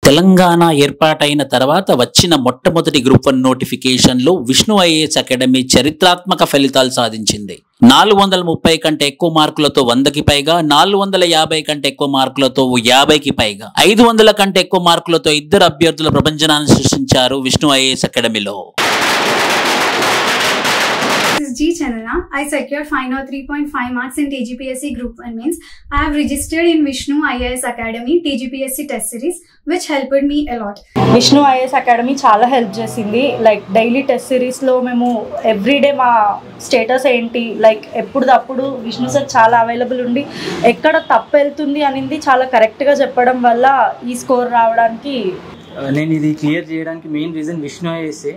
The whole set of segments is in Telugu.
తెలంగాణ ఏర్పాటైన తర్వాత వచ్చిన మొట్టమొదటి గ్రూప్ 1 నోటిఫికేషన్లో విష్ణు ఐఏఎస్ అకాడమీ చరిత్రాత్మక ఫలితాలు సాధించింది. 430 కంటే ఎక్కువ మార్కులతో 100కి పైగా, 450 కంటే ఎక్కువ మార్కులతో 50కి పైగా, 500 కంటే ఎక్కువ మార్కులతో ఇద్దరు అభ్యర్థుల ప్రపంచనాన్ని సృష్టించారు విష్ణు ఐఏఎస్ అకాడమీలో. This is G Chanana. I secured 503.5 marks in TGPSC Group 1 Mains. I have registered in Vishnu IAS Academy TGPSC test series, which helped me a lot. Vishnu IAS academy చాలా హెల్ప్ చేసింది. లైక్ డైలీ టెస్ట్ సిరీస్లో మేము ఎవ్రీడే మా స్టేటస్ ఏంటి, లైక్ ఎప్పుడప్పుడు విష్ణు సార్ చాలా అవైలబుల్ ఉండి ఎక్కడ తప్పు వెళ్తుంది అనేది చాలా కరెక్ట్గా చెప్పడం వల్ల ఈ స్కోర్ రావడానికి నేను ఇది క్లియర్ చేయడానికి మెయిన్ రీజన్ విష్ణు ఐఏఎస్ఏ.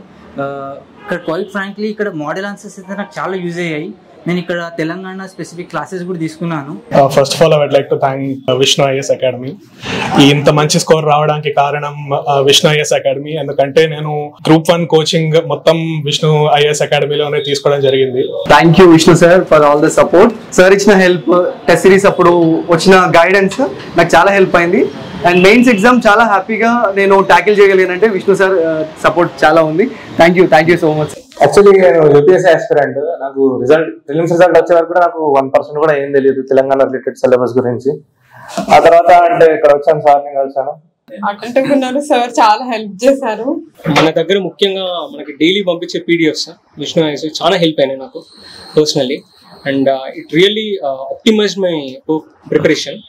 ఇక్కడ క్వైట్ ఫ్రాంక్లీ ఇక్కడ మోడల్ ఆన్సర్స్ అయితే నాకు చాలా యూజ్ అయ్యాయి. నేను ఇక్కడ తెలంగాణ స్పెసిఫిక్ క్లాసెస్ కూడా తీసుకున్నాను. First of all I would like to thank Vishnu IAS academy. ఇంత మంచి స్కోర్ రావడానికి కారణం విష్ణు ఐఏఎస్ అకాడమీ. ఎందుకంటే నేను గ్రూప్ 1 కోచింగ్ మొత్తం విష్ణు ఐఏఎస్ అకాడమీలోనే తీసుకోవడం జరిగింది. Thank you Vishnu sir for all the support. Sir ఇచ్చిన హెల్ప్, టెస్ట్ సిరీస్ అప్పుడు వచ్చిన గైడెన్స్ నాకు చాలా హెల్ప్ అయింది. అండ్ మెయిన్స్ ఎగ్జామ్ చాలా హ్యాపీగా నేను ట్యాకిల్ చేయగలిగానంటే విష్ణు సార్ సపోర్ట్ చాలా ఉంది. Thank you so much. Actually నేను యూపీఎస్సీ ఆస్పిరెంట్. నాకు ప్రిలిమ్స్ రిజల్ట్ వచ్చే వరకు కూడా నాకు 1% కూడా ఏం తెలియదు తెలంగాణ రిలేటెడ్ సిలబస్ గురించి. ఆ తర్వాత అంటే ఇక్కడ వచ్చాను, సార్ని కలిసాను, అటెండ్ సార్ చాలా హెల్ప్ చేశారు. మన దగ్గర ముఖ్యంగా మనకి డైలీ పంపించే పీడిఎఫ్స్ విష్ణు ఐఏఎస్ చాలా హెల్ప్ అయినాయి నాకు personally. And it really optimised my preparation.